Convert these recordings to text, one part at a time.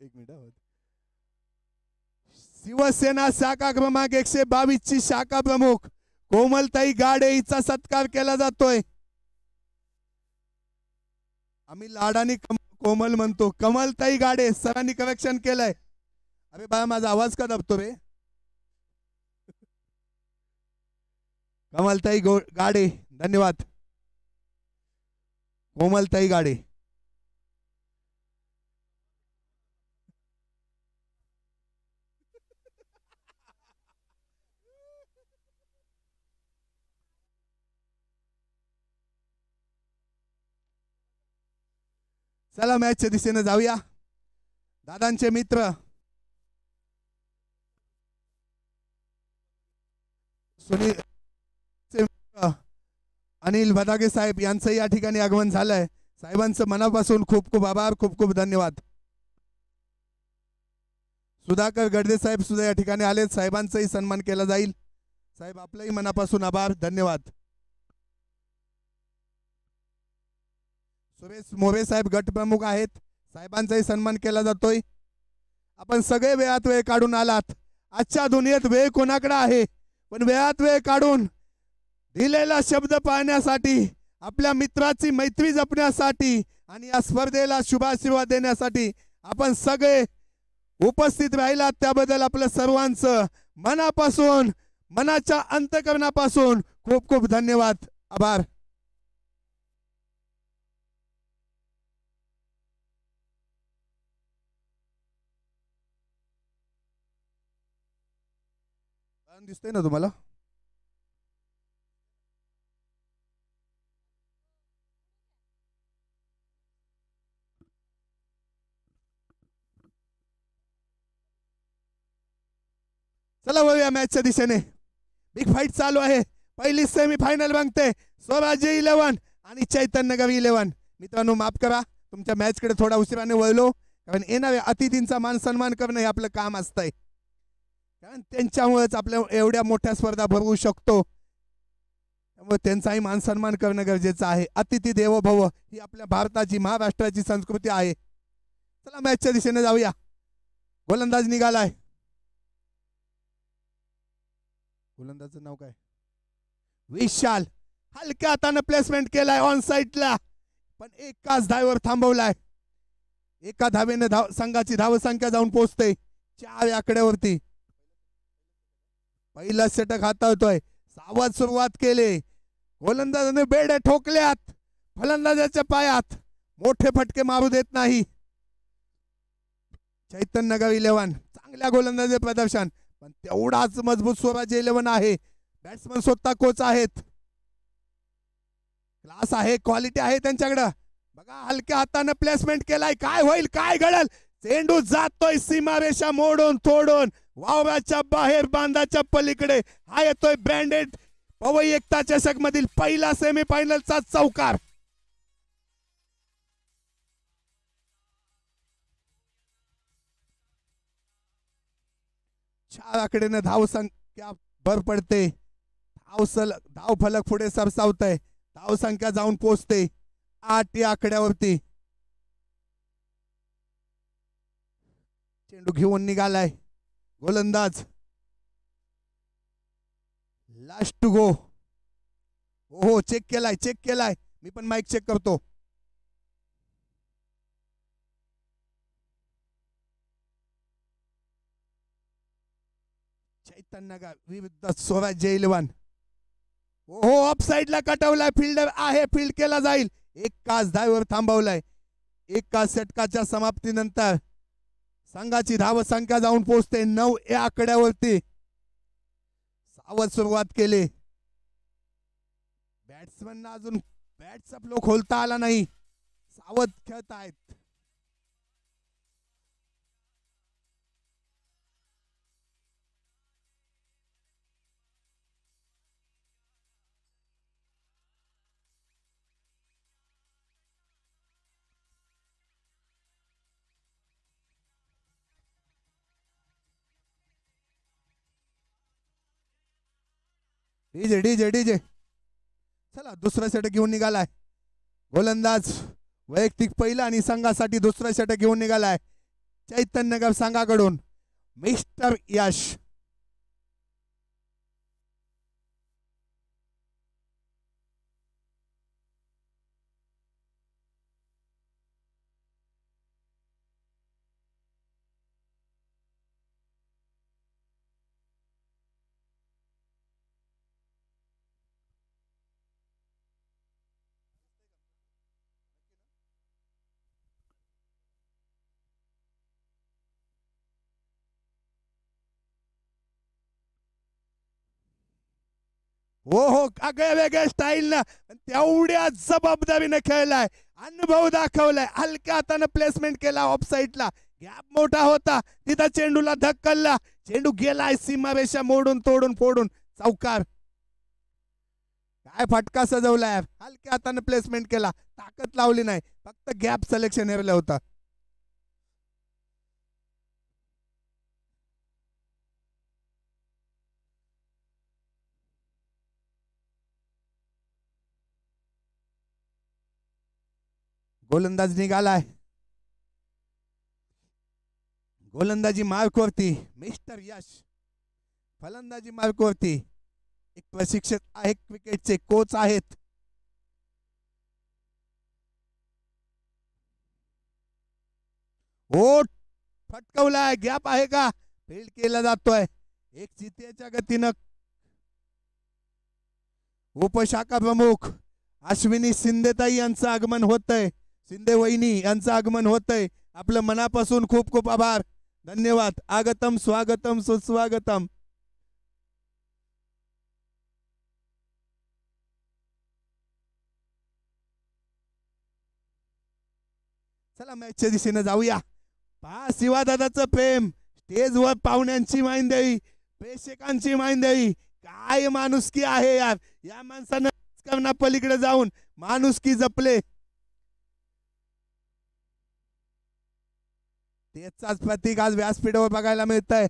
एक मिनिट. शिवसेना शाखा क्रमांक 122 ची शाखा प्रमुख कोमलताई गाडे हिचा सत्कार केला जातोय. आम्ही लाडानी कोमल म्हणतो. कमलताई गाडे सरांनी करेक्शन केलंय. अरे बाळा माझा आवाज का दबतो रे. कमलताई गाडे धन्यवाद. कोमलताई गाडे. चला मॅचच्या दिशेने जाऊया. दादांचे मित्र सुनील अनिल भदागे साहेब यांचं या ठिकाणी आगमन झालंय. साहेबांचं मनापासून खूप खूप आभार, खूप खूप धन्यवाद. सुधाकर गडदे साहेब सुद्धा या ठिकाणी आले. साहेबांचाही सन्मान केला जाईल. साहेब आपलंही मनापासून आभार, धन्यवाद. सुरेश मोरे साहेब गट प्रमुख आहेत. साहेबांचाही सन्मान केला जातोय. आपण सगळे वेळात वेळ काढून आलात. आजच्या दुनियेत वेळ कोणाकडे आहे, पण वेळात वेळ काढून दिलेला शब्द पाळण्यासाठी, आपल्या मित्राची मैत्री जपण्यासाठी आणि या स्पर्धेला शुभाशीर्वाद देण्यासाठी आपण सगळे उपस्थित राहिलात. त्याबद्दल आपल्या सर्वांचं मनापासून, मनाच्या अंतःकरणापासून खूप खूप धन्यवाद, आभार. दिसतंय ना तुम्हाला. चला वळूया मॅचच्या दिशेने. बिग फाईट चालू आहे. पहिली सेमी फायनल मागते स्वराज्य 11 आणि चैतन्यनगर 11. मित्रांनो माफ करा, तुमच्या मॅचकडे थोडा उशिराने वळलो, कारण येणाऱ्या अतिथींचा मान सन्मान करणं हे आपलं काम असतंय. कारण त्यांच्यामुळेच आपल्या एवढ्या मोठ्या स्पर्धा भरवू शकतो. त्यामुळे त्यांचाही मान सन्मान करणं गरजेचं आहे. अतिथी देवो भव ही आपल्या भारताची, महाराष्ट्राची संस्कृती आहे. चला मॅचच्या दिशेने जाऊया. गोलंदाज निघालाय. गोलंदाजचं नाव काय? विशाल. हलक्या हाताने प्लेसमेंट केलाय ऑन साइडला, पण एकाच धावेवर थांबवलाय. एका धावेने संघाची धावसंख्या जाऊन पोहोचते 4 आकड्यावरती. पहिला षटक हाताळतोय. सावध सुरुवात केली. गोलंदाजाने बेडे ठोकल्यात. फलंदाजाच्या पायात मोठे फटके मारू देत नाही. चैतन्यनगर 11 चांगल्या गोलंदाजी प्रदर्शन, पण तेवढाच मजबूत स्वराज्य 11 आहे. बॅट्समन स्वतः कोच आहेत. क्लास आहे, क्वालिटी आहे त्यांच्याकडे. बघा हलक्या हाताने प्लेसमेंट केलाय. काय होईल, काय घडेल. चेंडू जातोय सीमारेषा मोडून तोडून वावराच्या बाहेर, बांधाच्या पलीकडे. हा येतोय ब्रँडेड पवई एकता चषक मधील पहिला सेमीफायनलचा चौकार. 4 आकड्याने धावसंख्या भर पडते. धाव फलक पुढे सरसावतय. धावसंख्या जाऊन पोहोचते 8 या आकड्यावरती. चेंडू घेऊन निघालाय गोलंदाज. Last to go. हो चेक केलाय, चेक केलाय. मी पण माईक चेक करतो. चैतन्यनगर विरुद्ध स्वराज्य 11. हो ऑफ साइडला कटवलाय. फिल्डर आहे, फील्ड केला जाईल. एकाच धावेवर थांबवलाय. एका षटकाच्या समाप्तीनंतर संघाची धावसंख्या जाऊन पोहोचते 9 या आकड्यावरती. सावध सुरुवात केली. बॅट्समनना अजून बॅटचा फ्लो खोलता आला नाही. सावध खेळत आहेत. DJ DJ DJ. चला दुसरा षटक घेऊन निघालाय गोलंदाज. वैयक्तिक पहिला आणि संघासाठी दुसरा षटक घेऊन निघालाय. चैतन्यनगर संघाकडून मिस्टर यश. हो हो, आगळ्या वेगळ्या स्टाईलनं तेवढ्या जबाबदारीने खेळलाय, अनुभव दाखवलाय. हलक्या हाताने प्लेसमेंट केला ऑफ साईडला, गॅप मोठा होता, तिथं चेंडूला धक्कलला, चेंडू गेलाय सीमारेषा मोडून तोडून फोडून चौकार. काय फटका सजवलाय, हलक्या हाताने प्लेसमेंट केला, ताकद लावली नाही, फक्त गॅप सिलेक्शन एवढं होता. गोलंदाज निघालाय, गोलंदाजी मार्कवरती मिस्टर यश, फलंदाजी मार्कवरती एक प्रशिक्षक आहे, क्रिकेटचे कोच आहेत. हो, फटकवलाय, गॅप आहे का, फील्ड केला जातोय. एक चितेच्या गतीनं उपशाखा प्रमुख अश्विनी शिंदेताई यांचं आगमन होतंय, शिंदे वहिनी यांचं आगमन होतंय. आपलं मनापासून खूप खूप आभार, धन्यवाद. आगतम स्वागतम सुस्वागतम. चला मॅचच्या दिशेने जाऊया. पहा शिवादादाचं प्रेम, स्टेजवर पाहुण्यांची माहिंदई, प्रेक्षकांची माहिंदई, काय माणुसकी आहे यार. या माणसानं पलीकडे जाऊन माणुसकी जपले, त्याचाच प्रतीक आज व्यासपीठावर बघायला मिळतंय.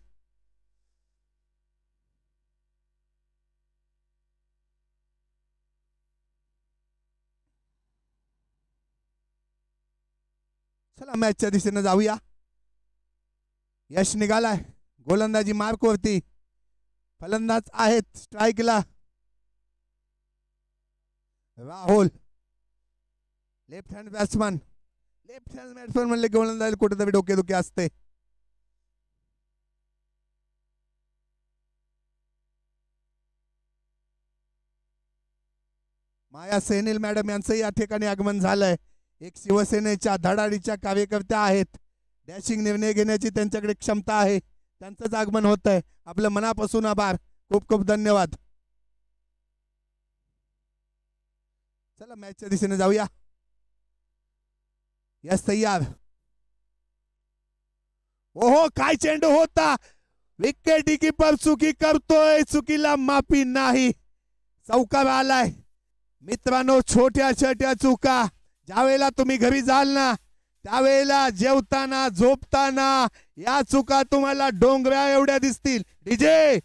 चला मॅचच्या दिशेने जाऊया. यश निघालाय, गोलंदाजी मार्कवरती, फलंदाज आहेत स्ट्राईकला Rahul, left hand batsman. Left hand batsman म्हणले गोलंदाज कुठेतरी डोकेदुखी असते. माया सेनिल मॅडम यांचं या ठिकाणी आगमन झालंय. एक शिवसेनेच्या धडाडीच्या कार्यकर्त्या आहेत, डॅशिंग निर्णय घेण्याची त्यांच्याकडे क्षमता आहे, त्यांचंच आगमन होत आहे. आपलं मनापासून आभार, खूप खूप धन्यवाद. चला मॅचच्या दिशेने जाऊया. यस तयार. ओहो, काय चेंडू होता, विकेट कीपर चुकी करतोय, चुकीला माफी नाही, चौकार आलाय. मित्रांनो, छोट्या छोट्या चुका ज्यावेळेला तुम्ही घरी जाल ना, त्यावेळेला जेवताना झोपताना या चुका तुम्हाला डोंगरा एवढ्या दिसतील. डीजे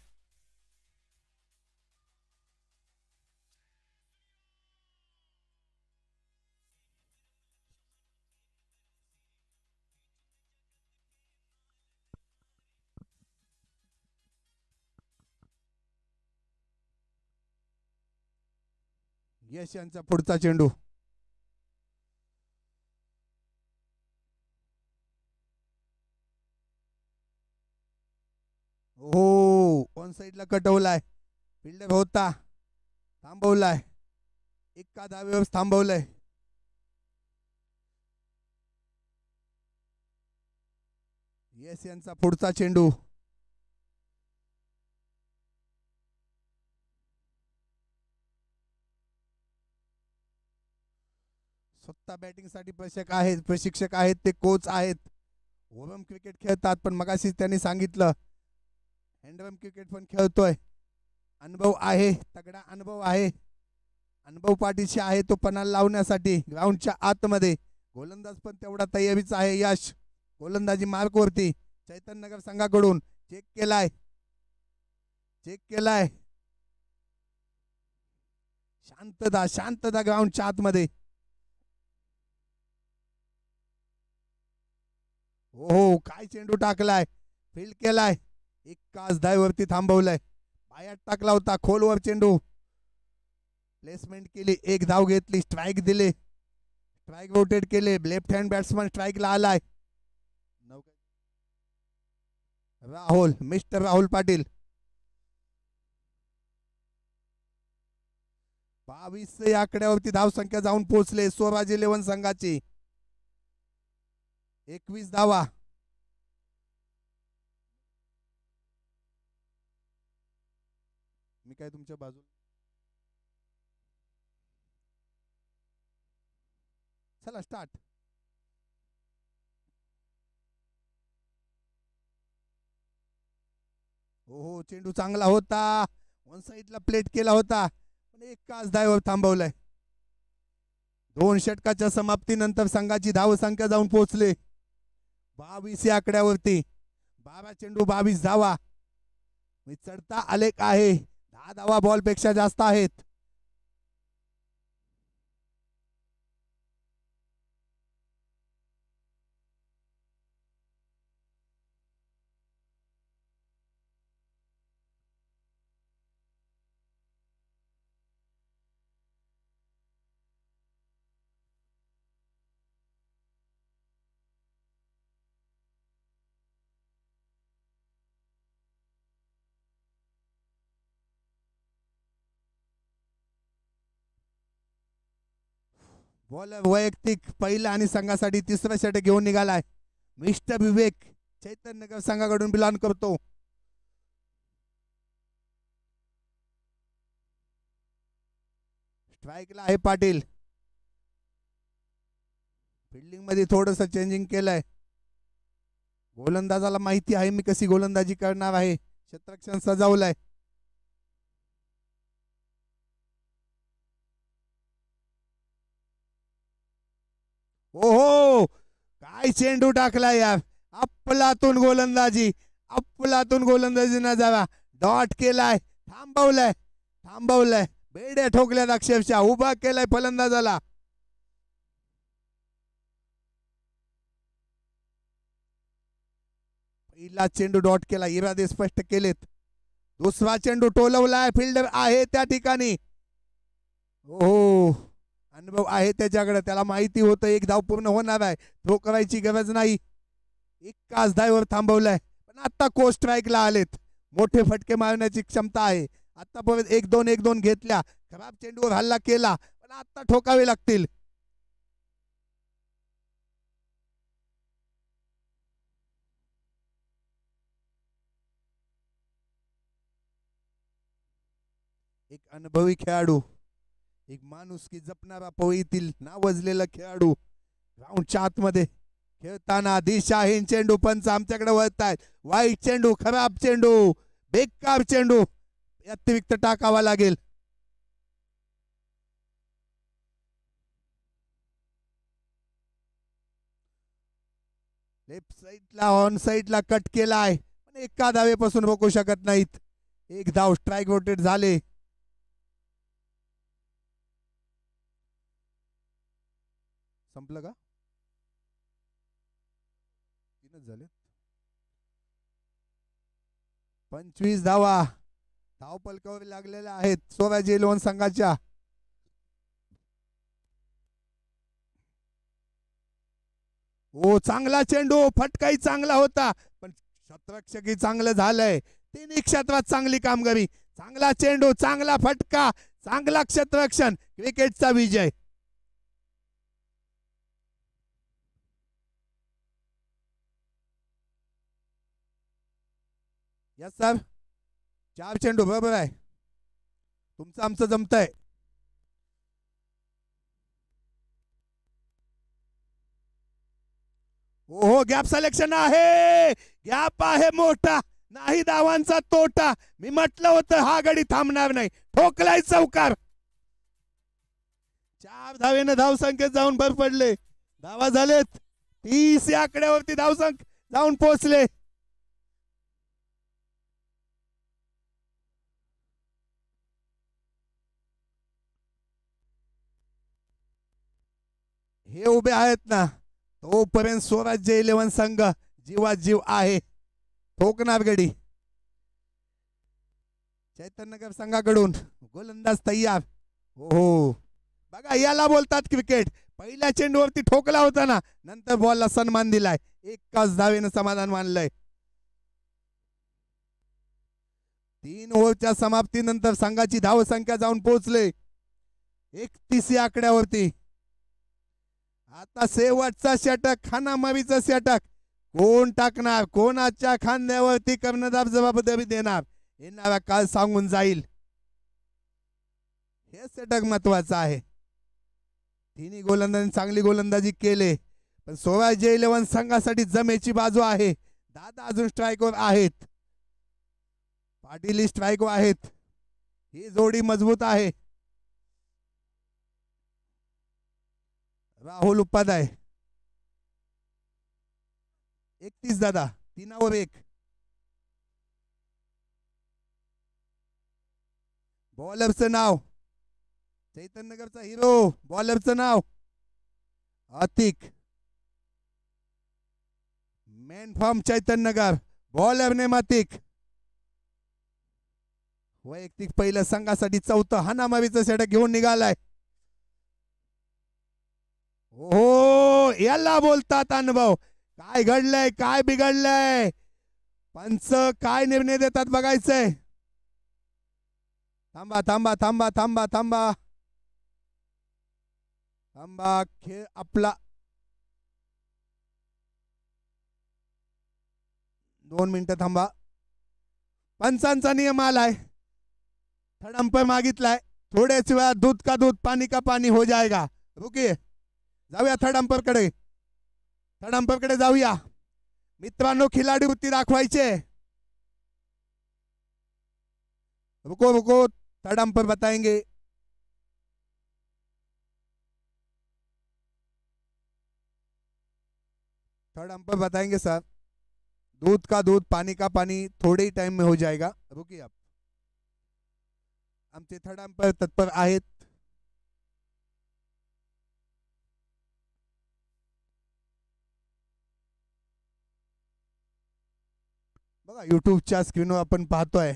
यश यांचा पुढचा चेंडू. हो, ऑन साइडला कटवलाय, फिल्डर होता, थांबवलाय, एका धावेवर थांबवलंय. यश यांचा पुढचा चेंडू. स्वतः बॅटिंग साठी प्रशिक्षक आहेत, ते कोच आहेत, ओव्हरम क्रिकेट खेळतात, पण मगाशी त्यांनी सांगितलं हँडरम क्रिकेट पण खेळतोय. अनुभव आहे, तगडा अनुभव आहे, अनुभव पाठीशी आहे तो पणाला लावण्यासाठी ग्राउंडच्या आतमध्ये. गोलंदाज पण तेवढा तयारीच आहे. यश गोलंदाजी मार्कवरती, चैतन्यनगर संघाकडून चेक केलाय, शांतता शांतता ग्राउंडच्या आतमध्ये. हो काय चेंडू टाकलाय, फील्ड केलाय, एकाच धावेवरती थांबवलंय. पायात टाकला होता खोलवर चेंडू, प्लेसमेंट केली, एक धाव घेतली, स्ट्राईक दिले, स्ट्राईक रोटेट केले. लेफ्ट हँड बॅट्समन स्ट्राईकला आलाय. राहुल, मिस्टर राहुल पाटील. 22 या आकड्यावरती धावसंख्या जाऊन पोहोचले स्वराज 11 संघाची. 21 धावा. मी काय तुमच्या बाजूला. चला स्टार्ट. हो चेंडू चांगला होता, वन साइडला प्लेट केला होता, पण एकाच धावेवर थांबवलाय. 2 षटकाच्या समाप्तीनंतर संघाची धावसंख्या जाऊन पोहोचले 22 या आकड्यावरती. 12 चेंडू 22 धावा. चढता आलेख आहे, 10 धावा बॉल पेक्षा जास्त आहेत. बॉलर वैयक्तिक पहिला आणि संघासाठी तिसरा षटक घेऊन निघालाय. मिस्टर विवेक चैतन्यनगर संघाकडून बिलॉंग करतो. स्ट्राईकला आहे पाटील. फिल्डिंग मध्ये थोडस चेंजिंग केलंय. गोलंदाजाला माहिती आहे मी कशी गोलंदाजी करणार आहे. क्षेत्ररक्षण सजवलंय. ओहो काय चेंडू टाकला यार. अफलातून गोलंदाजी, अफलातून गोलंदाजी न जावा. डॉट केलाय, थांबवलंय, थांबवलंय, बेड्या ठोकल्यात अक्षरशः, उभा केलाय फलंदाजाला. पहिला चेंडू डॉट केला, इरादे स्पष्ट केलेत. दुसरा चेंडू टोलवलाय, फिल्डर आहे त्या ठिकाणी. हो अनुभव आहे त्याच्याकडे, त्याला माहिती होतं एक धाव पूर्ण होणार आहे, थ्रो करायची गरज नाही. एकाच धावेवर थांबवलाय, पण आता को स्ट्राईकला आलेत. मोठे फटके मारण्याची क्षमता आहे. आतापर्यंत 1-2 घेतल्या, खराब चेंडूवर हल्ला केला, पण आता ठोकावे लागतील. एक अनुभवी खेळाडू, एक माणूस की जपणारा पवईतील नावाजलेला खेळाडू ग्राउंडच्या आतमध्ये खेळताना दिशाहीन चेंडू पंच आमच्याकडे वळतायत. वाईट चेंडू, खराब चेंडू, बेकार चेंडू, अतिरिक्त टाकावा लागेल. लेफ्ट साइडला ऑन साइडला कट केलाय, पण एका धावेपासून रोखू शकत नाहीत. एक धाव, स्ट्राईक रोटेट झाले. संपलं का? 3च झाले. 25 धावा धाव पलकावर लागलेल्या आहेत स्वराज 11 संघाच्या. ओ चांगला चेंडू, फटकाही चांगला होता, पण क्षेत्ररक्षकही चांगलं झालंय. तिन्ही क्षेत्रात चांगली कामगिरी, चांगला चेंडू, चांगला फटका, चांगला क्षेत्ररक्षण, क्रिकेटचा विजय. यस सर, 4 चेंडू बरोबर आहे. तुमचं आमचं जमतंय. ओहो गॅप सिलेक्शन आहे, गॅप आहे मोठा, नाही धावांचा तोटा. मी म्हटलं होतं हा गडी थांबणार नाही, ठोकलाय चौकार. 4 धावेने धावसंख्येत जाऊन भर पडले. धावा झालेत 30 या आकड्यावरती धावसंख्या जाऊन पोहोचले. हे उभे आहेत ना, तोपर्यंत स्वराज्य 11 संघ जीवात जीव आहे, ठोकणार गडी. चैतन्यनगर संघाकडून गोलंदाज तयार. हो बघा, याला बोलतात क्रिकेट. पहिल्या चेंडूवरती ठोकला होता ना, नंतर बॉलला सन्मान दिलाय, एकाच धावेनं समाधान मानलंय. 3 ओव्हरच्या समाप्तीनंतर संघाची धावसंख्या जाऊन पोहोचले 31 या आकड्यावरती. आता शेवटचा षटक, खानामारीचा षटक कोण टाकणार, कोणाच्या खांद्यावरती कर्णधार जबाबदारी देणार, येणारा काल सांगून जाईल. हे षटक महत्वाचं आहे. तिन्ही गोलंदाजांनी चांगली गोलंदाजी केले, पण स्वराज्य 11 संघासाठी जमेची बाजू आहे. दादा अजून स्ट्राईकवर आहेत, पाटील स्ट्राईकवर आहेत. ही जोडी मजबूत आहे. राहुल उपाध्याय 31 दादा, 3 1. बॉलरचं नाव चैतन्यनगरचा हिरो, बॉलरचं नाव Atik. Man from Chaitanyanagar, bowler name Atik. वैयक्तिक पहिल्या संघासाठी 4थं हाणामारीचं षटक घेऊन निघालाय. हो, याला बोलतात अनुभव. काय घडलंय, काय बिघडलंय, पंच काय निर्णय देतात बघायचंय. थांबा थांबा थांबा थांबा थांबा थांबा, खेळ आपला 2 मिनिटं थांबा. पंचांचा नियम आलाय, थर्ड अंपायर मागितलाय. थोड्याच वेळात दूध का दूध, पानी का पानी हो जाएगा. रुकिए, जाऊया थर्ड अंपायर कडे. थर्ड अंपायर कडे जाऊया मित्रांनो. खिलाडी वृत्ती दाखवायचे. रुको रुको, थर्ड अंपायर बताएंगे. थर्ड अंपायर बताएंगे सर. दूध का दूध, पानी का पानी थोड़े ही टाइम में हो जाएगा. रुकिए आप. आमचे थर्ड अंपायर तत्पर आहेत. बघा, युट्यूबच्या स्क्रीनवर आपण पाहतोय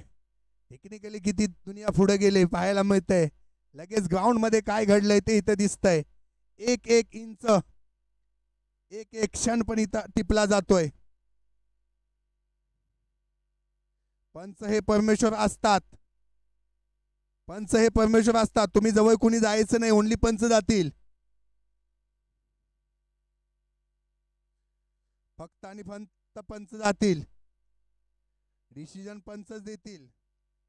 टेक्निकली किती दुनिया पुढे गेले पाहायला मिळतंय. लगेच ग्राउंड मध्ये काय घडलंय ते इथं दिसतंय. एक एक इंच, एक एक क्षण पण इथं टिपला जातोय. पंच हे परमेश्वर असतात, पंच हे परमेश्वर असतात. तुम्ही जवळ कुणी जायचं नाही, ओनली पंच जातील. फक्त आणि फक्त पंच जातील, डिसिजन पंचच देतील.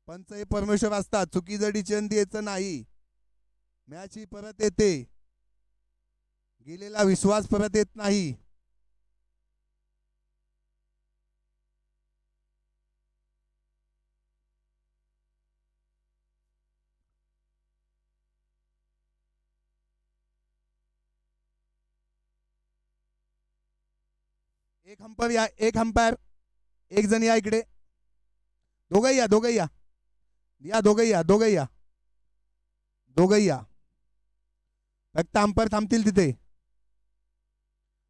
पंच हे परमेश्वर असतात. चुकी जडी चंद द्यायचं नाही. मॅच ही परत येते, गेलेला विश्वास परत येत नाही. एक अंपायर या, एक अंपायर, एक जण या इकडे. दोघही या, दोघही या, या दोघही या, दोघही या, दोघही या. फक्त अंपायर थांबतील तिथे,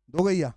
दोघही या.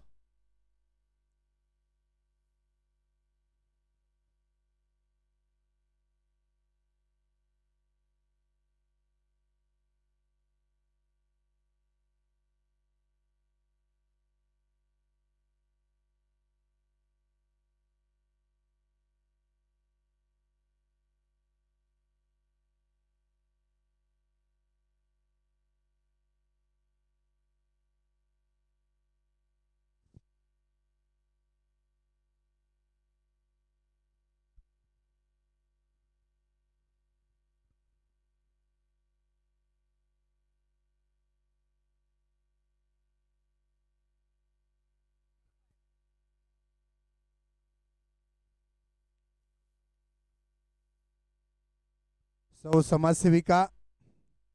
सौ समाजसेविका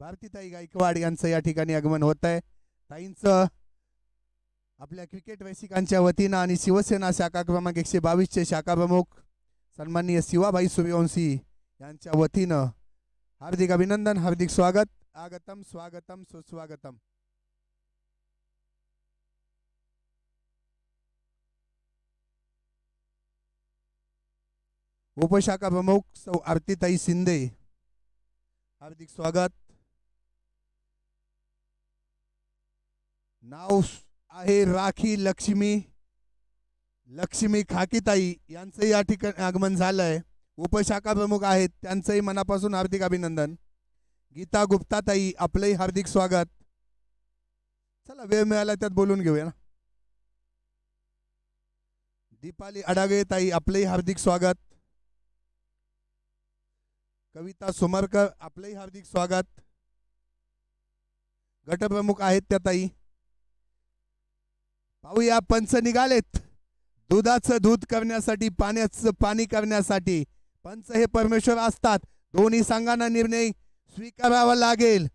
भारतीताई गायकवाड यांचं या ठिकाणी आगमन होत आहे. ताईंचं आपल्या क्रिकेट रसिकांच्या वतीनं आणि शिवसेना शाखा क्रमांक 122 चे शाखा प्रमुख सन्माननीय शिवाबाई सूर्यवंशी यांच्या वतीनं हार्दिक अभिनंदन, हार्दिक स्वागत. आगतम स्वागतम सुस्वागतम. उपशाखा प्रमुख सौ आरतीताई शिंदे, हार्दिक स्वागत. नाव आहे राखी लक्ष्मी खाकीताई यांचं या ठिकाणी आगमन झालंय. उपशाखा प्रमुख आहेत, त्यांचंही मनापासून हार्दिक अभिनंदन. गीता गुप्ताताई आपलंही हार्दिक स्वागत. चला वेळ मिळाला त्यात बोलून घेऊया ना. दीपाली अडागे ताई आपलंही हार्दिक स्वागत. कविता सुमरकर आपलंही हार्दिक स्वागत. गटप्रमुख आहेत त्या ताई. पाहूया पंच निघालेत दुधाचं दूध करण्यासाठी, पाण्याचं पाणी करण्यासाठी. पंच हे परमेश्वर असतात. दोन्ही संघांना निर्णय स्वीकारावा लागेल.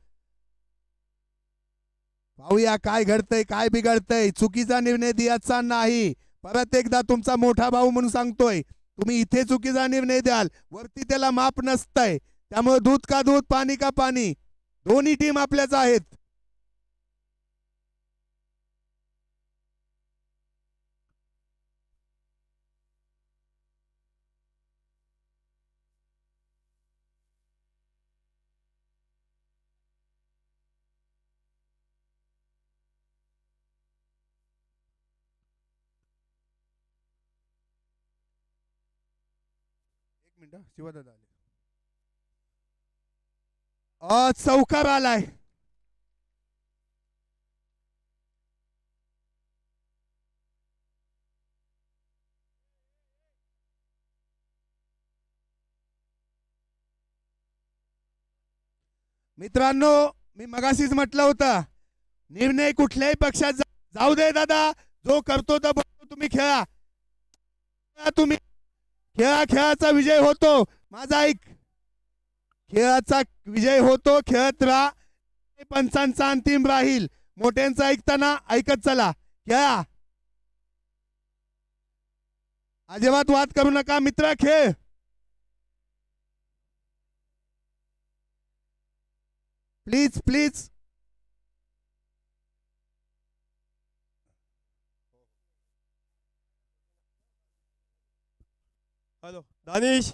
पाहूया काय घडतंय काय बिघडतंय. चुकीचा निर्णय द्यायचा नाही. परत एकदा तुमचा मोठा भाऊ म्हणून सांगतोय, तुम्ही इथे चुकीचा निर्णय द्याल, वरती त्याला माप नसतंय. त्यामुळे दूध का दूध, पाणी का पाणी, दोन्ही टीम आपल्याच आहेत. शिवदादा आले. चौकार आलाय. मित्रांनो, मी मगाशीच म्हटलं होतं, निर्णय कुठल्याही पक्षात जाऊ दे दादा, जो करतो तो तुम्ही खेळा. तुम्ही खेळाचा विजय होतो. माझा ऐक, खेळाचा विजय होतो. खेळत राहा. पंचांचा अंतिम राहील. मोठ्यांचा ऐकताना ऐकत चला. खेळा, अजिबात वाद करू नका. मित्र खेळ. Please please. Hello Danish,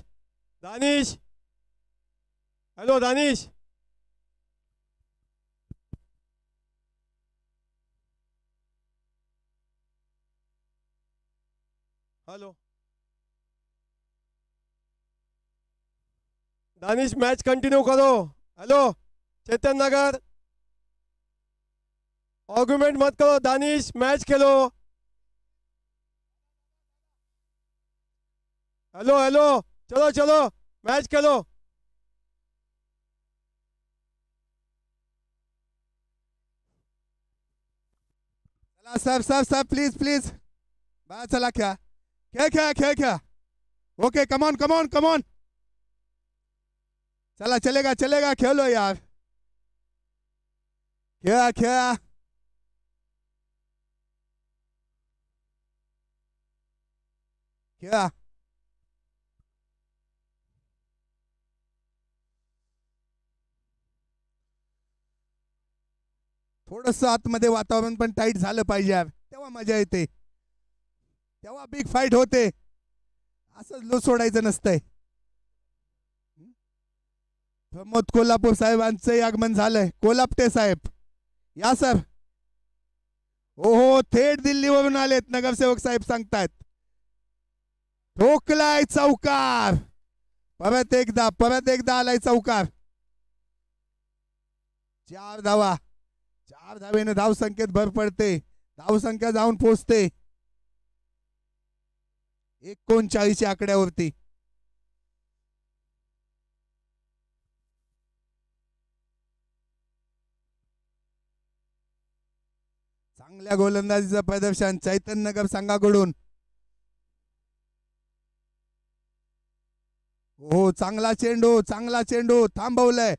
hello Danish. Hello Danish, match continue करो. हेलो चेतन नगर, आर्गुमेंट मत करो. Danish match Khelo. Hello hello, चलो चलो match Khelo. Sir sir sir please please. बाहेर चला. खेळ. Okay, come on come on come on. चला, चलेगा खेलो यार. खेळा. थोडस आतमध्ये वातावरण पण टाईट झालं पाहिजे यार, तेव्हा मजा येते, तेव्हा बिग फाईट होते. असंच लो सोडायचं नसतंय. प्रमोद कोल्हापूर साहेबांचं आगमन झालंय. कोल्हापटे साहेब या सर. हो, थेट दिल्लीवरून आलेत. नगरसेवक साहेब सांगतायत. ठोकलाय चौकार. परत एकदा आलाय चौकार. 4 धावा. 4 धावेने धाव संख्येत भर पडते. धावसंख्या जाऊन पोहोचते 39 आकड्यावरती. चांगल्या गोलंदाजीचं प्रदर्शन चैतन्यनगर संघाकडून. हो, चांगला चेंडू थांबवलाय.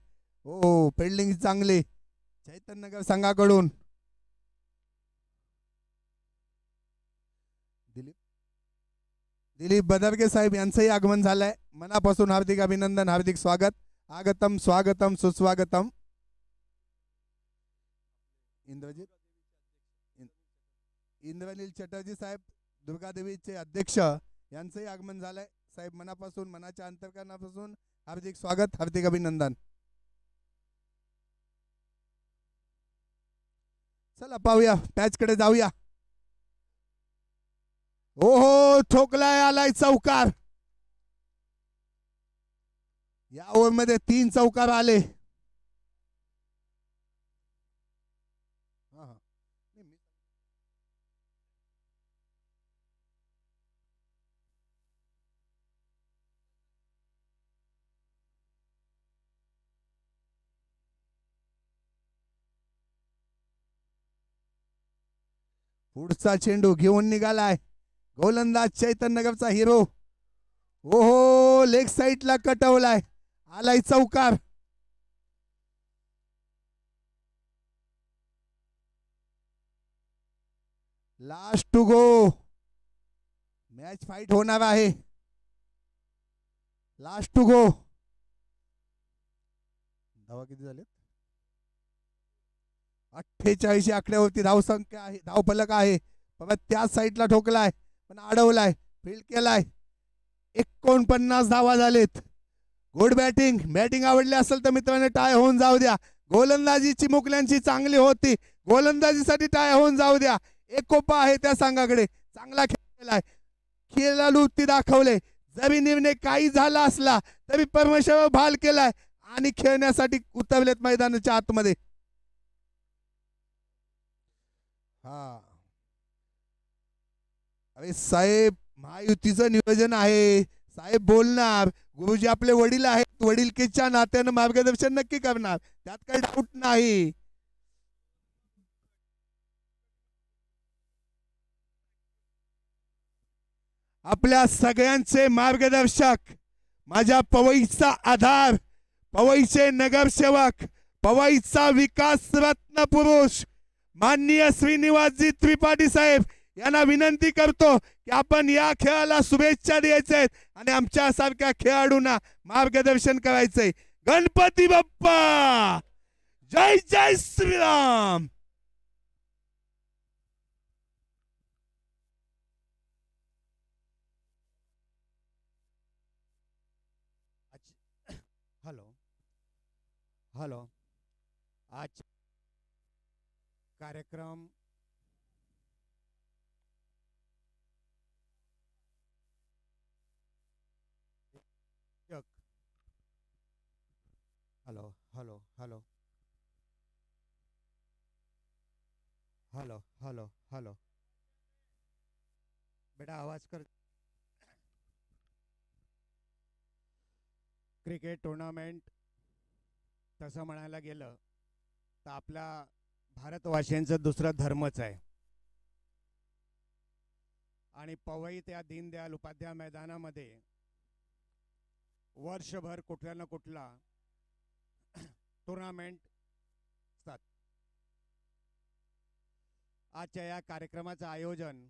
हो, फिल्डिंग चांगली चैतन्यनगर संघाकडून. दिलीप बदरगे साहेब यांचंही आगमन झालंय. मनापासून हार्दिक अभिनंदन, हार्दिक स्वागत. आगतम स्वागतम सुस्वागतम. इंद्रनील चटर्जी साहेब दुर्गादेवीचे अध्यक्ष यांचंही आगमन झालंय. साहेब मनापासून मनाच्या अंतर्करणापासून हार्दिक स्वागत, हार्दिक अभिनंदन. चला पाहूया मॅच कडे जाऊया. ओहो ठोकलाय, आलाय चौकार. या ओव्हर मध्ये 3 चौकार आले. पुढचा चेंडू घेऊन निघालाय गोलंदाज चैतन्यनगरचा हिरो. ओहो लेग साइडला कटवलाय, आलाय चौकार. Last to go. Match fight होणार आहे. Last to go. धावा किती झाले? 48 आकड्यावरती धावसंख्या आहे, धावफलक आहे. बाबा त्या साईडला ठोकलाय पण अडवलाय, फील्ड केलाय. 49 धावा झालेत. Good batting. बॅटिंग आवडली असेल तर मित्रांनो टाय होऊन जाऊ द्या. गोलंदाजी चिमुकल्यांची चांगली होती, गोलंदाजीसाठी टाय होऊन जाऊ द्या. एकोपा आहे त्या संघाकडे. चांगला खेळ केलाय, खेळाडू ती दाखवले. जरी निर्णय काही झाला असला तरी परमेश्वर भाल केलाय आणि खेळण्यासाठी उतरलेत मैदानाच्या आतमध्ये. हा अरे साहेब महायुतीचं नियोजन आहे. साहेब बोलणार, गुरुजी आपले वडील आहेत, वडीलकीच्या नात्यानं मार्गदर्शन नक्की करणार, त्यात काही डाऊट नाही. आपल्या सगळ्यांचे मार्गदर्शक, माझ्या पवईचा आधार, पवईचे नगरसेवक, पवईचा विकास रत्न पुरुष माननीय श्रीनिवासजी त्रिपाठी साहेब यांना विनंती करतो की आपण या खेळाला शुभेच्छा द्यायचे आणि आमच्या सारख्या खेळाडूंना मार्गदर्शन करायचंय. गणपती बाप्पा जय जय श्रीराम. Hello hello. आज कार्यक्रम hello hello hello hello hello hello. बेटा आवाज कर. क्रिकेट टुर्नामेंट तसं म्हणायला गेलं तर आपल्या भारतवासियांचं दुसरं धर्मच आहे. आणि पवई त्या दीनदयाल उपाध्याय मैदानामध्ये वर्षभर कुठला ना कुठला टुर्नामेंट असतात. आजच्या या कार्यक्रमाचं आयोजन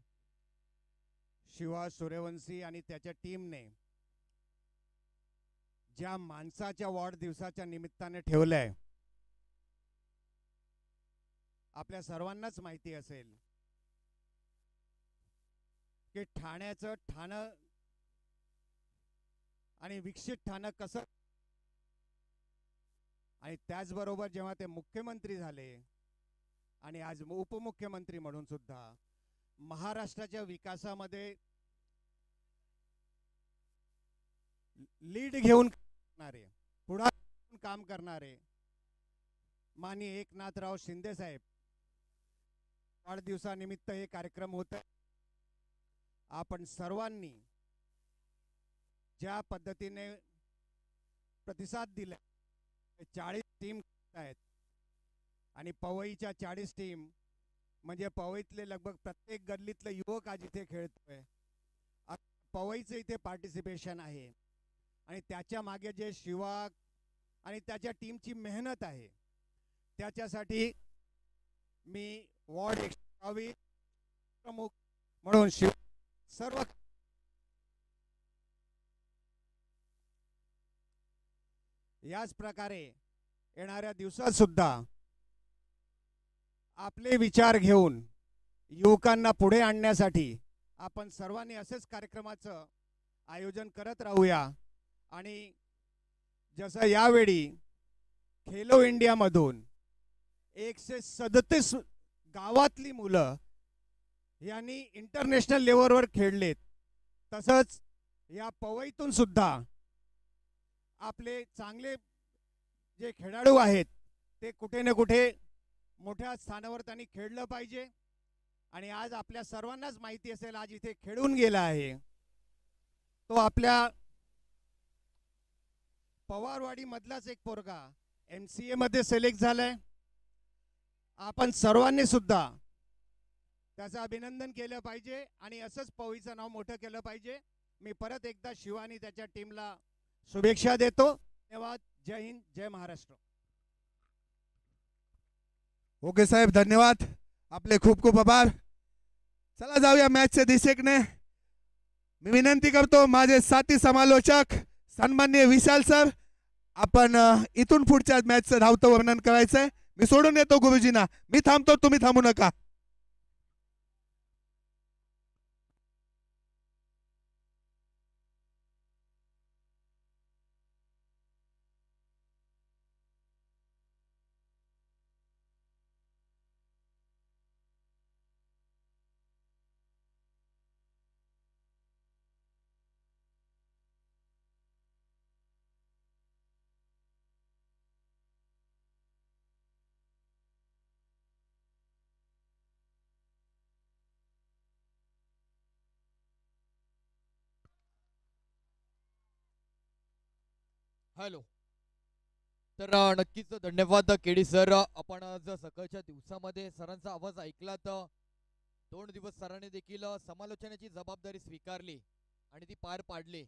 शिवा सूर्यवंशी आणि त्याच्या टीमने ज्या माणसाच्या वाढदिवसाच्या निमित्ताने ठेवलंय, आपल्या सर्वांनाच माहिती असेल की ठाण्याचं ठाणं आणि विकसित ठाणं कसं, आणि त्याचबरोबर जेव्हा ते मुख्यमंत्री झाले आणि आज उपमुख्यमंत्री म्हणून सुद्धा महाराष्ट्राच्या विकासामध्ये लीड घेऊन करणारे, पुढे काम करणारे माननीय एकनाथराव शिंदे साहेब वाढदिवसानिमित्त हे कार्यक्रम होत आहे. आपण सर्वांनी ज्या पद्धतीने प्रतिसाद दिला, 40 टीम आहेत आणि पवईच्या 40 टीम म्हणजे पवईतले लगभग प्रत्येक गल्लीतले युवक आज इथे खेळतोय. पवईचं इथे पार्टिसिपेशन आहे आणि त्याच्या मागे जे शिवा आणि त्याच्या टीमची मेहनत आहे त्याच्यासाठी मी वॉर्ड 122 प्रमुख म्हणून सर्व याच प्रकारे येणाऱ्या दिवसात सुद्धा आपले विचार घेऊन युवकांना पुढे आणण्यासाठी आपण सर्वांनी असेच कार्यक्रमाचं आयोजन करत राहूया. आणि जसं यावेळी खेलो इंडियामधून 137 गावातली मुलं यांनी इंटरनॅशनल लेवलवर खेळलेत, तसंच या पवईतून सुद्धा आपले चांगले जे खेळाडू आहेत ते कुठे ना कुठे मोठ्या स्थानावर त्यांनी खेळलं पाहिजे. आणि आज आपल्या सर्वांनाच माहिती असेल, आज इथे खेळून गेला आहे तो आपल्या पवारवाडी मधलाच एक पोरगा MCA मध्ये सिलेक्ट झालाय. आपण सर्वांनी सुद्धा त्याचं अभिनंदन केलं पाहिजे आणि असंच पवईचं नाव मोठं केलं पाहिजे. मी परत एकदा शिवानी त्याच्या टीमला शुभेच्छा देतो. धन्यवाद. जय हिंद, जय महाराष्ट्र. ओके साहेब, धन्यवाद. आपले खूप खूप आभार. चला जाऊया मॅचच्या दिशेने. मी विनंती करतो माझे साथी समालोचक सन्माननीय विशाल सर, आपण इथून पुढच्या मॅचचं धावतं वर्णन करायचंय. मी सोडून येतो गुरुजींना. मी थांबतो, तुम्ही थांबू नका. हॅलो. तर नक्कीच धन्यवाद केडी सर. आपण आज सकाळच्या दिवसामध्ये सरांचा आवाज ऐकला, तर 2 दिवस सरांनी देखील समालोचनाची जबाबदारी स्वीकारली आणि ती पार पाडली.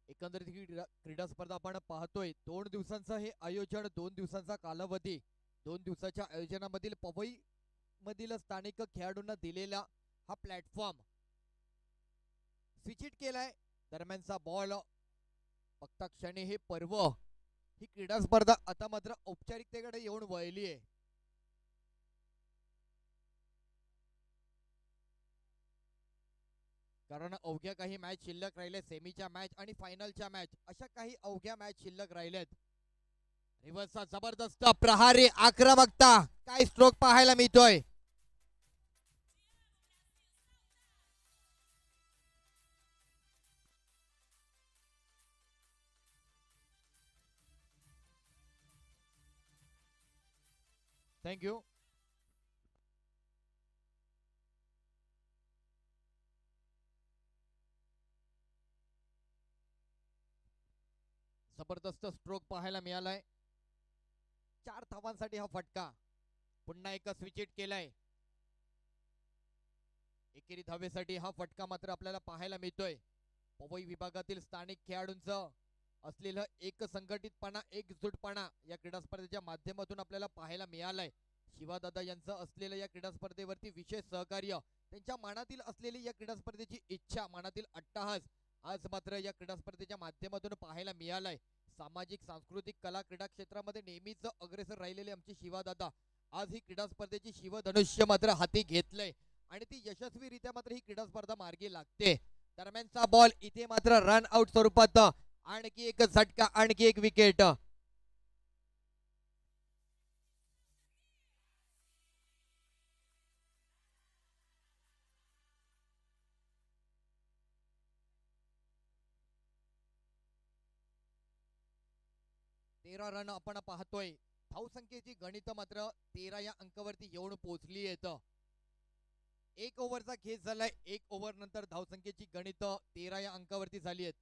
एकंदरीत ही क्रीडा स्पर्धा आपण पाहतोय. 2 दिवसांचं हे आयोजन, 2 दिवसांचा कालावधी, 2 दिवसाच्या आयोजनामधील पवई मधील स्थानिक खेळाडूंना दिलेला हा प्लॅटफॉर्म स्विच हिट केलाय. दरम्यानचा बॉल बघता क्षणी हे पर्व, ही क्रीडा स्पर्धा आता मात्र औपचारिकतेकडे येऊन वळली आहे. कारण अवघ्या काही मॅच शिल्लक राहिले, सेमीच्या मॅच आणि फायनलच्या मॅच, अशा काही अवघ्या मॅच शिल्लक राहिल्यात. रिव्हर्सचा जबरदस्त प्रहारी आक्रमकता, काय स्ट्रोक पाहायला मिळतोय. थँक्यू. जबरदस्त स्ट्रोक पाहायला मिळालाय. 4 धावांसाठी हा फटका. पुन्हा एक स्विच हिट केलाय. एकेरी धावेसाठी हा फटका मात्र आपल्याला पाहायला मिळतोय. पवई विभागातील स्थानिक खेळाडूंचं असलेलं एक संघटितपणा, एकजुटपणा या क्रीडा स्पर्धेच्या माध्यमातून आपल्याला पाहायला मिळालाय. शिवादादा यांचं असलेलं या क्रीडा स्पर्धेवरती विशेष सहकार्य, त्यांच्या मनातील असलेली या क्रीडा स्पर्धेची इच्छा, मनातील अट्टहास आज मात्र या क्रीडा स्पर्धेच्या माध्यमातून पाहायला मिळालाय. सामाजिक, सांस्कृतिक, कला, क्रीडा क्षेत्रामध्ये नेहमीच अग्रेसर राहिलेले आमचे शिवादादा आज ही क्रीडा स्पर्धेची शिवधनुष्य मात्र हाती घेतलंय आणि ती यशस्वीरित्या मात्र ही क्रीडा स्पर्धा मार्गी लागते. दरम्यानचा बॉल इथे मात्र रन आउट स्वरूपात. आणखी एक झटका, आणखी एक विकेट. तेरा रन आपण पाहतोय. धावसंख्येची गणित मात्र 13 या अंकावरती येऊन पोहोचली आहेत. 1 ओव्हरचा खेळ झालाय. 1 ओव्हर नंतर धावसंख्येची गणित 13 या अंकावरती झाली आहेत.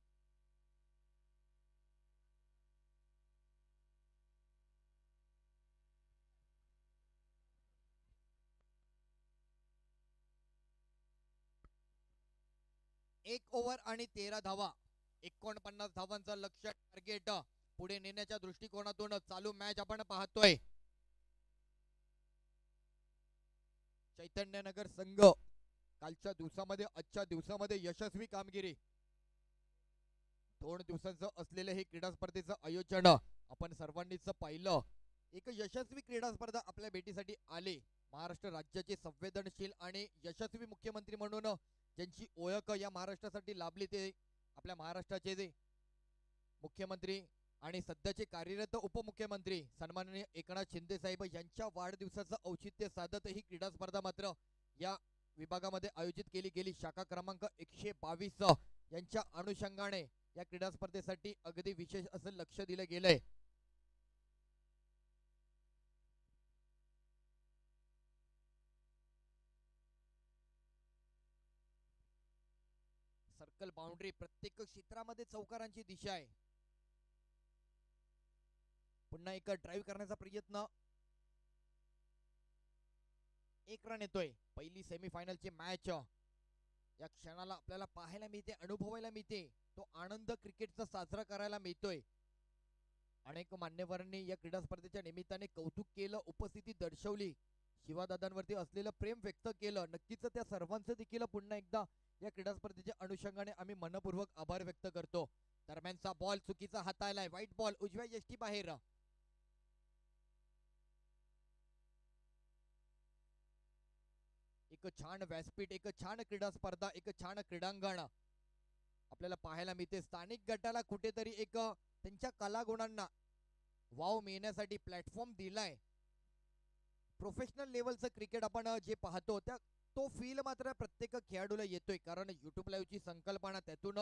एक ओव्हर आणि 13 धावा, 49 धावांचं लक्ष्य टार्गेट पुढे नेण्याच्या दृष्टिकोनातून चालू मॅच आपण पाहतोय. चैतन्यनगर संघ कालच्या दिवसामध्ये, आजच्या दिवसामध्ये यशस्वी कामगिरी. 2 दिवसांचं असलेलं हे क्रीडा स्पर्धेचं आयोजन आपण सर्वांनीच पाहिलं. एक यशस्वी क्रीडा स्पर्धा आपल्या भेटीसाठी आले. महाराष्ट्र राज्याचे संवेदनशील आणि यशस्वी मुख्यमंत्री म्हणून ज्यांची ओळख या महाराष्ट्रासाठी लाभली ते आपल्या महाराष्ट्राचे जे मुख्यमंत्री आणि सध्याचे कार्यरत उपमुख्यमंत्री सन्माननीय एकनाथ शिंदे साहेब यांच्या वाढदिवसाचं औचित्य साधत ही क्रीडा स्पर्धा मात्र या विभागामध्ये आयोजित केली गेली. शाखा क्रमांक 122 यांच्या अनुषंगाने या क्रीडा स्पर्धेसाठी अगदी विशेष असं लक्ष दिलं गेलंय. सर्कल बाउंड्री प्रत्येक क्षेत्रामध्ये चौकारांची दिशा आहे. पुन्हा एक ड्राईव्ह करण्याचा प्रयत्न. एक रन येतोय. पहिली सेमीफायनलची मॅच या क्षणाला आपल्याला पाहायला मिळते, अनुभवायला मिळते. तो आनंद क्रिकेटचा साजरा करायला मिळतोय. अनेक मान्यवरांनी या क्रीडा स्पर्धेच्या निमित्ताने कौतुक केलं, उपस्थिती दर्शवली, शिवादादांवरती असलेलं प्रेम व्यक्त केलं. नक्कीच त्या सर्वांचं देखील पुन्हा एकदा या क्रीडा स्पर्धेच्या अनुषंगाने आम्ही मनपूर्वक आभार व्यक्त करतो. दरम्यानचा बॉल चुकीचा हाताळलाय. व्हाईट बॉल उजव्या यष्टी बाहेर. एक छान व्यासपीठ, एक छान क्रीडा स्पर्धा, एक छान क्रीडांगण आपल्याला पाहायला मिळते. स्थानिक गटाला कुठेतरी एक त्यांच्या कलागुणांना वाव मिळण्यासाठी प्लॅटफॉर्म दिलाय. प्रोफेशनल लेवलचं क्रिकेट आपण जे पाहतो त्या तो फील मात्र प्रत्येक खेळाडूला येतोय, कारण युट्यूब लाईव्हची संकल्पना त्यातून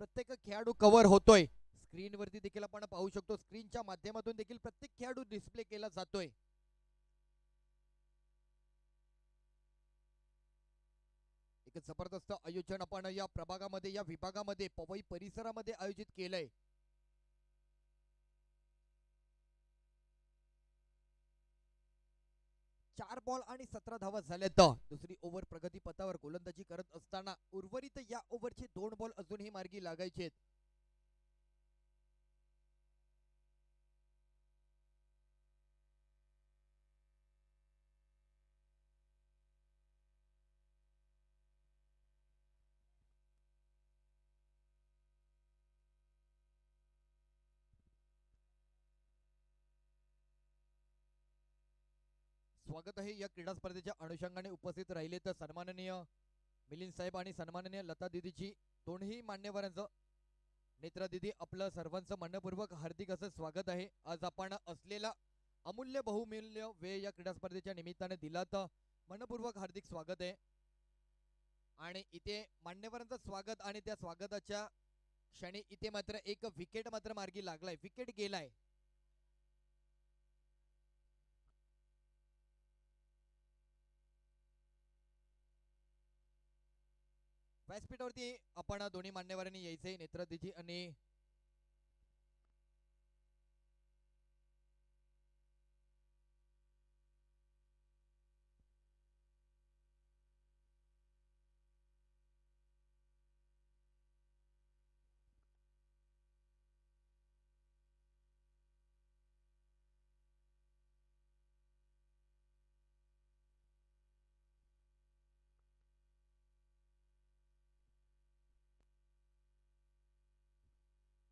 प्रत्येक खेळाडू कव्हर होतोय. स्क्रीनवरती देखील आपण पाहू शकतो, स्क्रीनच्या माध्यमातून देखील प्रत्येक खेळाडू डिस्प्ले केला जातोय. एक जबरदस्त आयोजन आपण या प्रभागामध्ये, या विभागामध्ये, पवई परिसरामध्ये आयोजित केलंय. चार बॉल आणि 17 धावा झाल्यात. दुसरी ओव्हर प्रगती पथावर गोलंदाजी करत असताना उर्वरित या ओव्हरचे 2 बॉल अजूनही मार्गी लागायचे. स्वागत आहे या क्रीडा स्पर्धेच्या अनुषंगाने उपस्थित राहिले तर सन्माननीय मिलिंद साहेब आणि सन्माननीय लता दीदीची, दोन्ही मान्यवरांचं. नेत्रा दीदी, आपलं सर्वांचं मनपूर्वक हार्दिक असं स्वागत आहे. आज आपण असलेला अमूल्य बहुमूल्य वेळ या क्रीडा स्पर्धेच्या निमित्ताने दिला तर मनपूर्वक हार्दिक स्वागत आहे. आणि इथे मान्यवरांचं स्वागत आणि त्या स्वागताच्या क्षणी इथे मात्र एक विकेट मात्र मार्गी लागलाय, विकेट गेलाय. व्यासपीठावरती आपण दोन्ही मान्यवरांनी यायचंय, नेत्रा दीदी आणि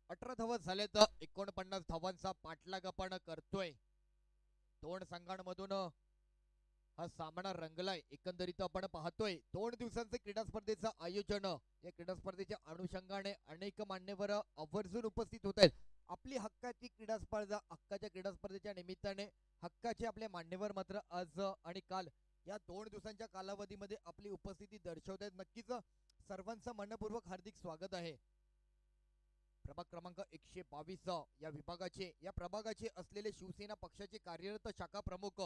अठरा धावा झाले तर 49 धावांचा पाठलाग आपण करतोय. दोन संघांमधून हा सामना रंगलाय. एकंदरीत आपण पाहतोय 2 दिवसांचे क्रीडा स्पर्धेचं आयोजन. या क्रीडा स्पर्धेच्या अनुषंगाने अनेक मान्यवर आवर्जून उपस्थित होत आहेत. आपली हक्काची क्रीडा स्पर्धा, हक्काच्या क्रीडा स्पर्धेच्या निमित्ताने हक्काचे आपले मान्यवर मात्र आज आणि काल या 2 दिवसांच्या कालावधीमध्ये आपली उपस्थिती दर्शवत आहेत. नक्कीच सर्वांचं मनपूर्वक हार्दिक स्वागत आहे. प्रभाग क्रमांक 122 या विभागाचे, या प्रभागाचे असलेले शिवसेना पक्षाचे कार्यरत शाखा प्रमुख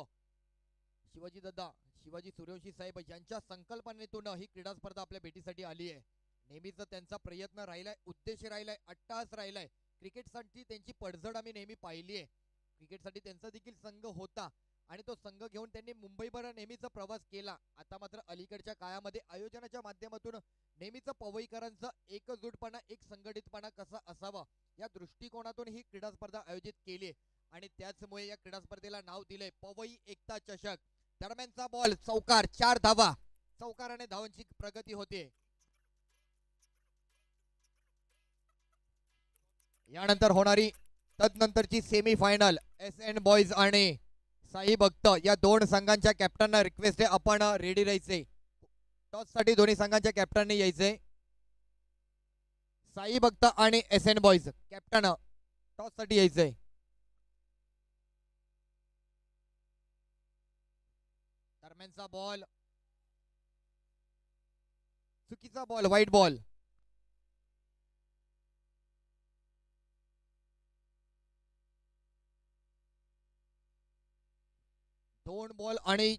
शिवाजी दादा, शिवाजी सूर्यवंशी साहेब यांच्या संकल्पनेतून ही क्रीडा स्पर्धा आपल्या भेटीसाठी आली आहे. नेहमीच त्यांचा प्रयत्न राहिलाय, उद्देश राहिलाय, अट्टहास राहिलाय. क्रिकेटसाठी त्यांची पडझड आम्ही नेहमी पाहिली आहे. क्रिकेटसाठी त्यांचा देखील संघ होता आणि तो संघ घेऊन त्यांनी मुंबईभर नेहमीचा प्रवास केला. आता मात्र अलीकडच्या काळामध्ये आयोजनाच्या माध्यमातून नेहमीच पवईकरांचा एकजूटपणा, एक संघटितपणा कसा असावा या दृष्टिकोनातून ही क्रीडा स्पर्धा आयोजित केली आणि त्याचमुळे या क्रीडा स्पर्धेला नाव दिले पवई एकता चषक. दरम्यानचा बॉल चौकार, 4 धावा. चौकाराने धावांची प्रगती होते. यानंतर होणारी तदनंतरची सेमीफायनल SN बॉयज आणि साई भक्त या 2 संघांच्या कॅप्टनना रिक्वेस्ट आहे आपण रेडी राहायचे. टॉस साठी दोन्ही संघांच्या कॅप्टनने यायचे. साई भक्त आणि S N boys captain toss साठी यायचंय. दरम्यानचा बॉल चुकीचा बॉल, वाईट बॉल. दोन बॉल आणि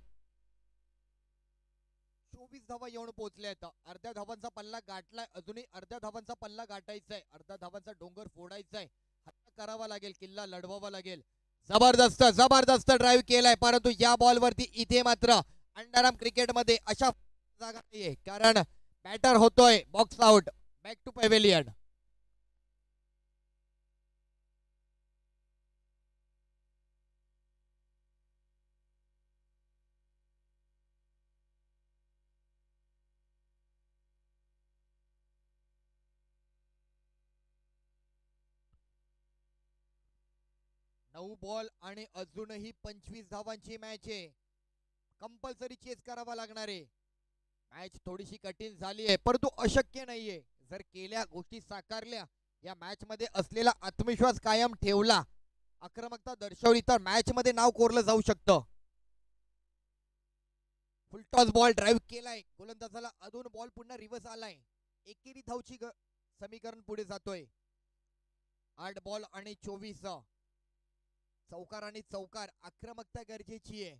24 धावा येऊन पोहोचल्या आहेत. अर्ध्या धावांचा पल्ला गाठलाय, अजूनही अर्ध्या धावांचा पल्ला गाठायचा आहे, अर्ध्या धावांचा डोंगर फोडायचा आहे, हल्ला करावा लागेल, किल्ला लढवावा लागेल. जबरदस्त जबरदस्त ड्राईव्ह केलाय, परंतु या बॉल वरती इथे मात्र अंडरआर्म क्रिकेट मध्ये अशा जागा नाहीये, कारण बॅटर होतोय box out. Back to pavilion. 9 ball आणि अजूनही 25 धावांची मॅच आहे. कंपल्सरी चेस करावा लागणार आहे. मॅच थोडीशी कठीण झाली आहे, परंतु अशक्य नाहीये. जर केल्या गोष्टी साकारल्या, या मॅच मध्ये असलेला आत्मविश्वास कायम ठेवला, आक्रमकता दर्शवली, तर मॅच मध्ये नाव कोरलं जाऊ शकतं. फुलटॉस बॉल ड्राईव्ह केलाय, गोलंदाजाला अजून बॉल पुन्हा रिव्हर्स आलाय. एकेरी धावची समीकरण पुढे जातोय. 8 बॉल आणि 24. चौकार आणि चौकार, आक्रमकता गरजेची आहे.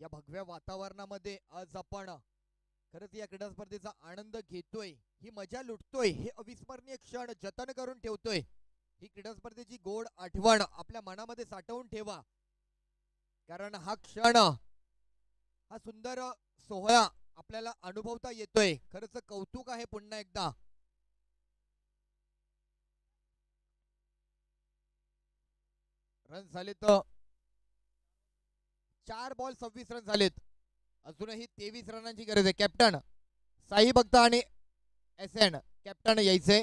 या भगव्या वातावरणामध्ये आज आपण खरंच या क्रीडा स्पर्धेचा आनंद घेतोय, ही मजा लुटतोय, हे अविस्मरणीय क्षण जतन करून ठेवतोय. ही क्रीडा स्पर्धेची गोड आठवण आपल्या मनामध्ये साठवून ठेवा, कारण हा क्षण, हा सुंदर सोहळा आपल्याला अनुभवता येतोय. खरंच कौतुक आहे पुन्हा एकदा. रन झालेत 4 बॉल 26 रन झालेत. अजूनही 23 रनांची गरज आहे. कॅप्टन साई भक्त आणि एस एन कॅप्टन यायचे.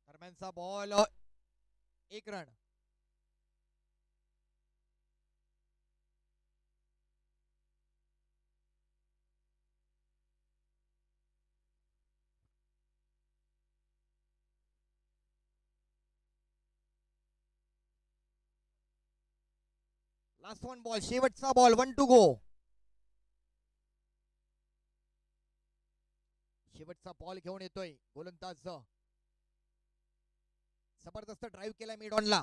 दरम्यानचा ball 1 run. Last one ball, शेवटचा बॉल, 1 टू गो. शेवटचा बॉल घेऊन येतोय गोलंदाज. जबरदस्त ड्राईव्ह केला मिड ऑनला.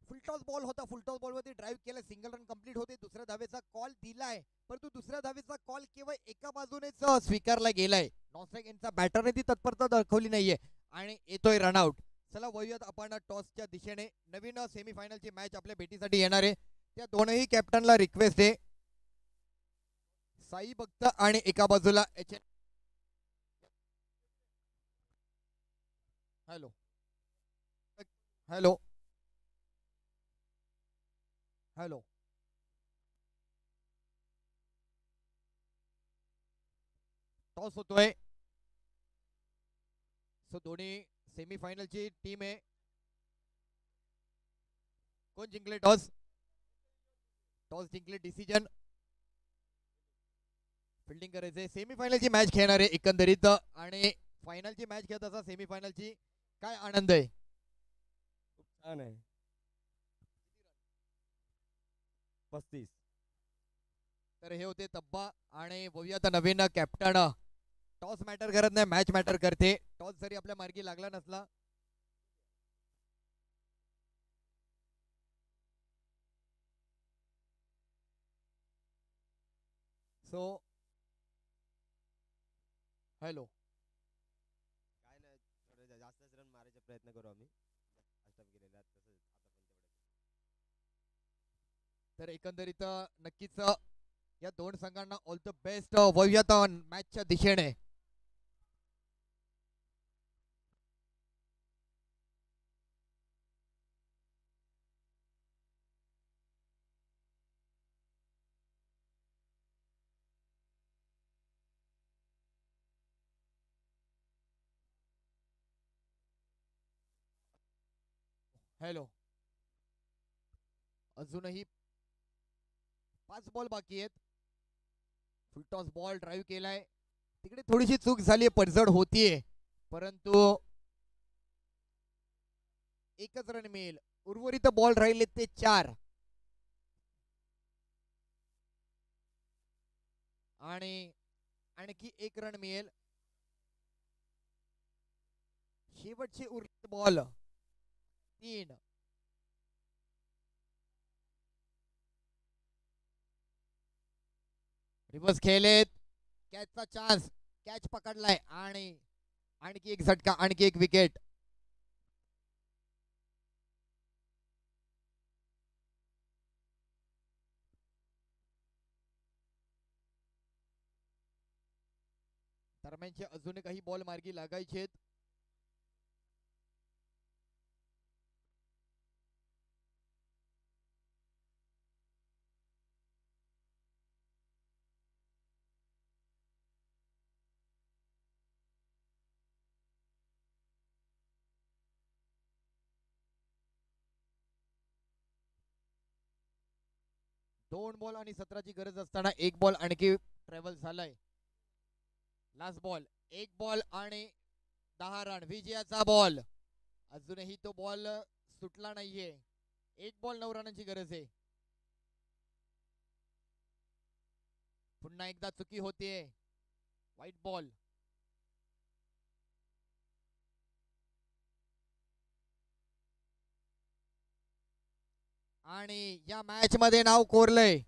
फुलटॉस बॉल होता, फुलटॉस बॉल वरती ड्राईव्ह केला, सिंगल रन कंप्लीट होते. दुसऱ्या धावेचा कॉल दिलाय, परंतु दुसऱ्या धावेचा कॉल केवळ एका बाजूनेच स्वीकारला गेलाय. नॉस्ट्राईक यांचा बॅटरने ती तत्परता दाखवली नाहीये आणि येतोय रनआउट. चला वळूयात आपण टॉसच्या दिशेने. नवीन सेमीफायनलची मॅच आपल्या भेटीसाठी येणार आहे. त्या दोनही कॅप्टनला रिक्वेस्ट आहे, साई भक्त आणि एका बाजूला H. Hello hello hello. Toss होतोय. सो दोन्ही सेमीफायनलची टीम आहे. कोण जिंकले टॉस? टॉस जिंकले, डिसिजन फिल्डिंग करायचे. सेमीफायनलची मॅच खेळणार आहे एकंदरीत, आणि फायनलची मॅच खेळत असा सेमीफायनलची काय आनंद आहे. खूप छान आहे. 35. तर हे होते तब्बा, आणि बघूयात नवीन कॅप्टन. टॉस मॅटर करत नाही, मॅच मॅटर करते. टॉस जरी आपल्या मार्गी लागला नसला, सो हॅलो. काय नाही, थोडे जास्तच रन मारायचा प्रयत्न करू आम्ही. अष्टप केलेला तसं आता पण तेवढं. तर एकंदरीत नक्कीच या दोन संघांना ऑल द बेस्ट. वळूयात मॅचच्या दिशेने. हॅलो. अजूनही 5 बॉल बाकी आहेत. फुल टॉस बॉल ड्राईव्ह केलाय. तिकडे थोडीशी चूक झाली, पडझड होतीये, परंतु एकच रन मिळेल. उर्वरित बॉल राहिले ते 4 आणि आणखी 1 रन मिळेल. शेवटचे उर्वरित बॉल 3. रिव्हर्स खेळलेत. कॅचचा चान्स, कॅच पकडलाय आणि आणखी एक झटका, आणखी एक विकेट. दरम्यानचे अजून काही बॉल मार्गी लागायचे आहेत. दोन बॉल आणि 17ची गरज असताना 1 बॉल आणखी ट्रॅव्हल झालाय. लास्ट बॉल, 1 बॉल आणि 10 रन. विजयाचा बॉल, अजूनही तो बॉल सुटला नाहीये. 1 बॉल 9 रनांची गरज आहे. पुन्हा एकदा चुकी होतीये. White ball. आणि या मॅच मध्ये नाव कोरलंय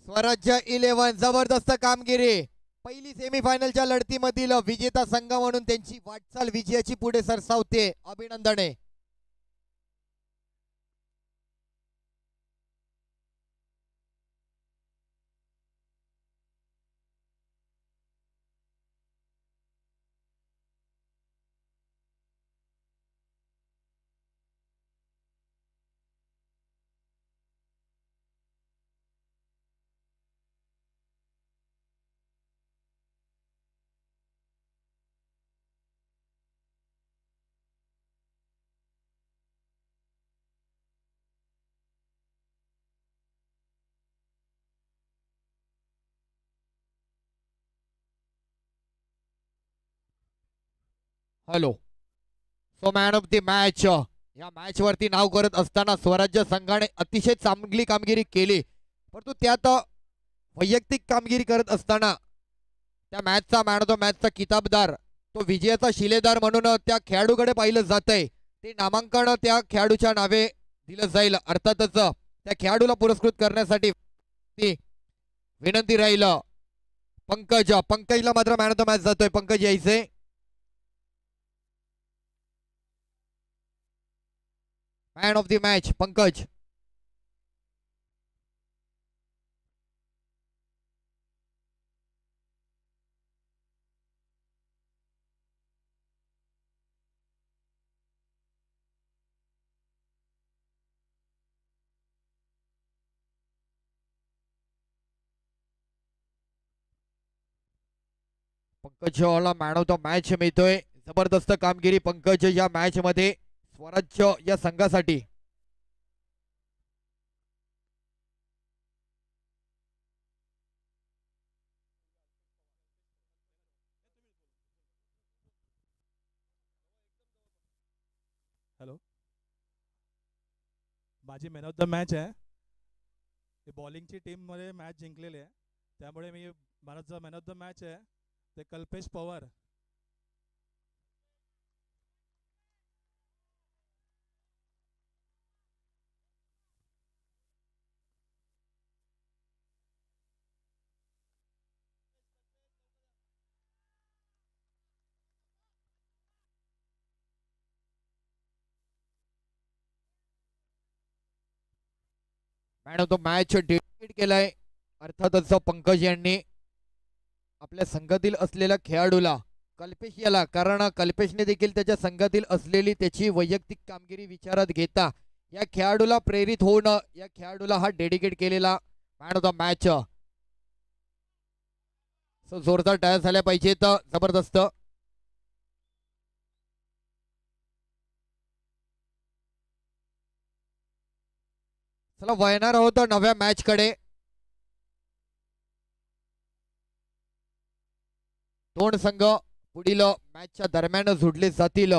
स्वराज्य 11. जबरदस्त कामगिरी. पहिली सेमीफायनलच्या लढतीमधील विजेता संघ म्हणून त्यांची वाटचाल विजयाची पुढे सरसावते. अभिनंदने. Hello. So man of the match. या मॅच वरती नाव करत असताना स्वराज्य संघाने अतिशय चांगली कामगिरी केली, परंतु त्यात वैयक्तिक कामगिरी करत असताना त्या मॅचचा मॅन ऑफ द मॅचचा किताबदार, तो विजयाचा शिलेदार म्हणून त्या खेळाडूकडे पाहिलं जातंय. ते नामांकन त्या खेळाडूच्या नावे दिलं जाईल. अर्थातच त्या खेळाडूला पुरस्कृत करण्यासाठी ती विनंती राहील. पंकजला मात्र मॅन ऑफ द मॅच जातोय. पंकज यायचे. Man of the match Pankaj. पंकजला मॅन ऑफ द मॅच मिळतोय. जबरदस्त कामगिरी पंकज या मॅच मध्ये स्वराज्य या संघासाठी. हॅलो. माझी मॅन ऑफ द मॅच आहे. बॉलिंगची टीममध्ये मॅच जिंकलेली आहे, त्यामुळे मी माझा मॅन ऑफ द मॅच आहे ते Kalpesh Pawar. Man of the match dedicate केलाय अर्थातच पंकज यांनी आपल्या संघातील असलेल्या खेळाडूला, कल्पेश याला. कारण कल्पेशने देखील त्याच्या संघातील असलेली त्याची वैयक्तिक कामगिरी विचारात घेता या खेळाडूला प्रेरित होऊन या खेळाडूला हा डेडिकेट केलेला मॅन ऑफ द मॅच. जोरदार टायर झाल्या पाहिजेत. जबरदस्त. चला वळणार आहोत नव्या मॅच कडे. दोन संघ पुढील मॅचच्या दरम्यान जोडले जातील.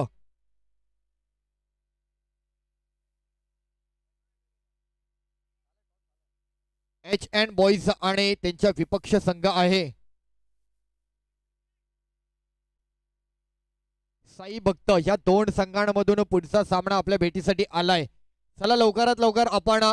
HN बॉईज आणि त्यांच्या विपक्ष संघ आहे साई भक्त. या दोन संघांमधून पुढचा सामना आपल्या भेटीसाठी आलाय. चला लवकरात लवकर आपण